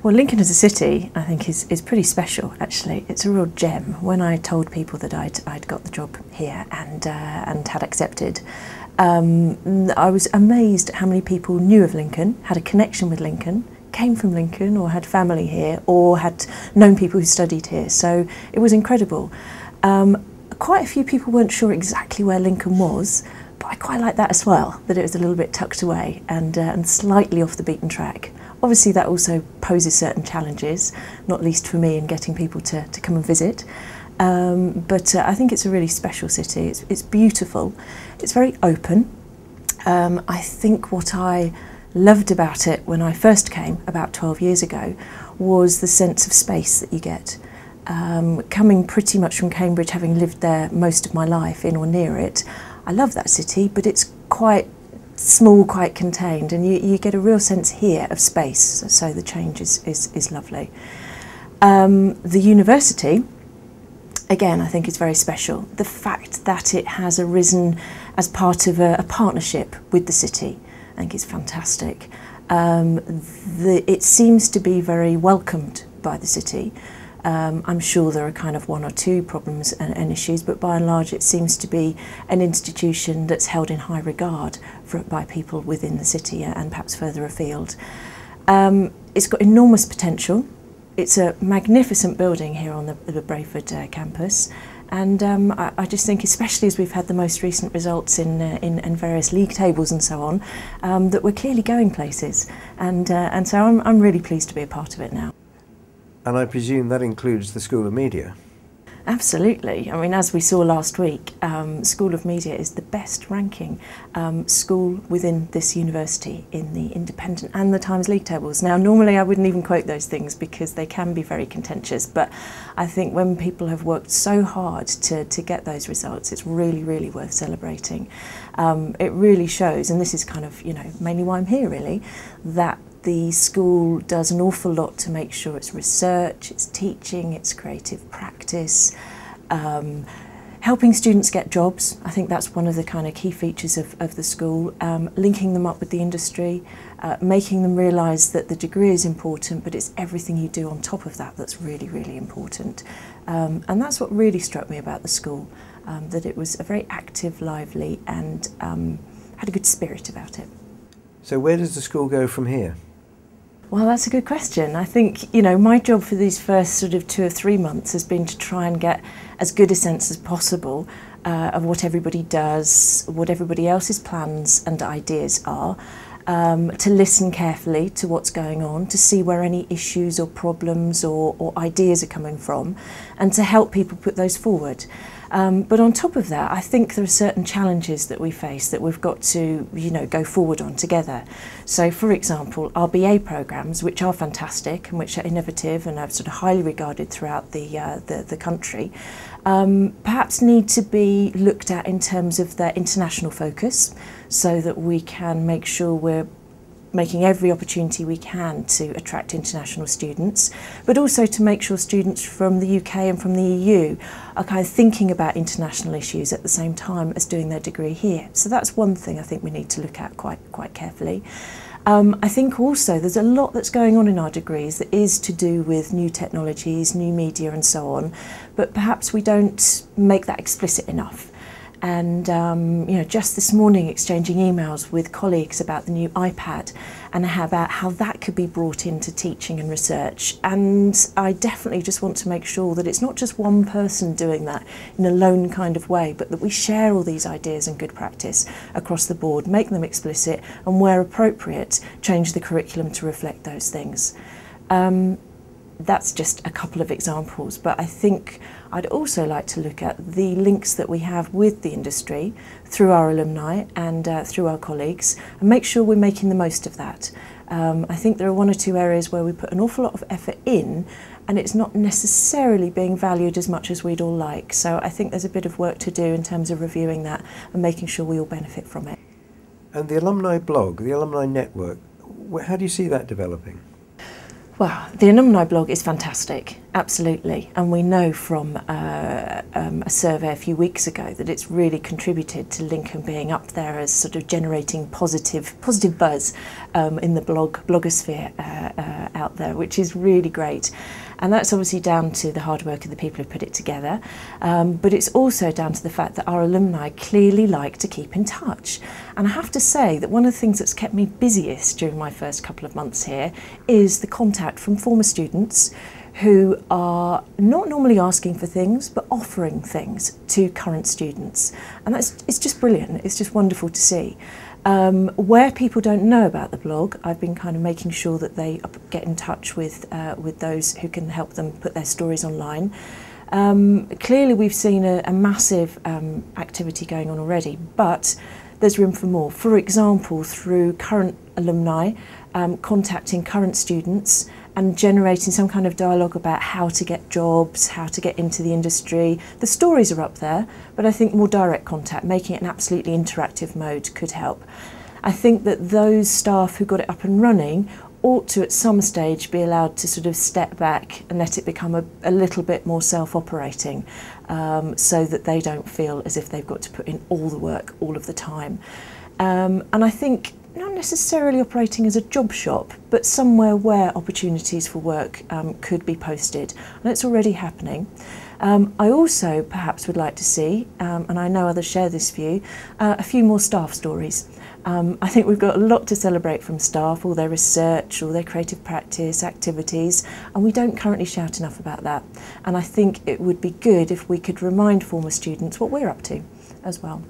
Well, Lincoln as a city, I think, is pretty special, actually. It's a real gem. When I told people that I'd got the job here and had accepted, I was amazed at how many people knew of Lincoln, had a connection with Lincoln, came from Lincoln or had family here or had known people who studied here. So it was incredible. Quite a few people weren't sure exactly where Lincoln was, but I quite like that as well, that it was a little bit tucked away and slightly off the beaten track. Obviously that also poses certain challenges, not least for me in getting people to come and visit. But I think it's a really special city. It's beautiful, it's very open. I think what I loved about it when I first came about 12 years ago was the sense of space that you get. Coming pretty much from Cambridge, having lived there most of my life, in or near it, I love that city, but it's quite small, quite contained, and you get a real sense here of space, so the change is lovely. The university, again, I think is very special. The fact that it has arisen as part of a partnership with the city, I think is fantastic. It seems to be very welcomed by the city. I'm sure there are kind of one or two problems and issues, but by and large it seems to be an institution that's held in high regard by people within the city and perhaps further afield. It's got enormous potential. It's a magnificent building here on the Brayford campus, and I just think, especially as we've had the most recent results in various league tables and so on, that we're clearly going places, and so I'm really pleased to be a part of it now. And I presume that includes the School of Media? Absolutely. I mean, as we saw last week, School of Media is the best ranking school within this university in the Independent and the Times League tables. Now, normally I wouldn't even quote those things because they can be very contentious, but I think when people have worked so hard to get those results, it's really, really worth celebrating. It really shows, and this is kind of, mainly why I'm here really, that the school does an awful lot to make sure it's research, it's teaching, it's creative practice, helping students get jobs. I think that's one of the kind of key features of the school, linking them up with the industry, making them realise that the degree is important, but it's everything you do on top of that that's really, really important. And that's what really struck me about the school, that it was a very active, lively, and had a good spirit about it. So where does the school go from here? Well, that's a good question. I think, my job for these first sort of 2 or 3 months has been to try and get as good a sense as possible of what everybody does, what everybody else's plans and ideas are, to listen carefully to what's going on, to see where any issues or problems or ideas are coming from, and to help people put those forward. But on top of that, I think there are certain challenges that we face that we've got to, go forward on together. So, for example, our BA programmes, which are fantastic and which are innovative and are sort of highly regarded throughout the country, perhaps need to be looked at in terms of their international focus, so that we can make sure we're making every opportunity we can to attract international students, but also to make sure students from the UK and from the EU are kind of thinking about international issues at the same time as doing their degree here. So that's one thing I think we need to look at quite carefully. I think also there's a lot that's going on in our degrees that is to do with new technologies, new media and so on, but perhaps we don't make that explicit enough. And just this morning exchanging emails with colleagues about the new iPad and about how that could be brought into teaching and research. And I definitely just want to make sure that it's not just one person doing that in a lone kind of way, but that we share all these ideas and good practice across the board, make them explicit, and where appropriate, change the curriculum to reflect those things. That's just a couple of examples, but I think I'd also like to look at the links that we have with the industry through our alumni and through our colleagues, and make sure we're making the most of that. I think there are 1 or 2 areas where we put an awful lot of effort in, and it's not necessarily being valued as much as we'd all like. So I think there's a bit of work to do in terms of reviewing that and making sure we all benefit from it. And the alumni blog, the alumni network, how do you see that developing? Well, the alumni blog is fantastic, absolutely, and we know from a survey a few weeks ago that it's really contributed to Lincoln being up there as sort of generating positive buzz in the blogosphere out there, which is really great. And that's obviously down to the hard work of the people who put it together, but it's also down to the fact that our alumni clearly like to keep in touch. And I have to say that one of the things that's kept me busiest during my first couple of months here is the contact from former students who are not normally asking for things but offering things to current students. And it's just brilliant, it's just wonderful to see. Where people don't know about the blog, I've been kind of making sure that they get in touch with those who can help them put their stories online. Clearly we've seen a massive activity going on already, but there's room for more. For example, through current alumni contacting current students and generating some kind of dialogue about how to get jobs, how to get into the industry. The stories are up there, but I think more direct contact, making it an absolutely interactive mode could help. I think that those staff who got it up and running ought to at some stage be allowed to sort of step back and let it become a little bit more self-operating, so that they don't feel as if they've got to put in all the work all of the time. And I think not necessarily operating as a job shop, but somewhere where opportunities for work could be posted, and it's already happening. I also perhaps would like to see, and I know others share this view, a few more staff stories. I think we've got a lot to celebrate from staff, all their research, all their creative practice, activities, and we don't currently shout enough about that. And I think it would be good if we could remind former students what we're up to as well.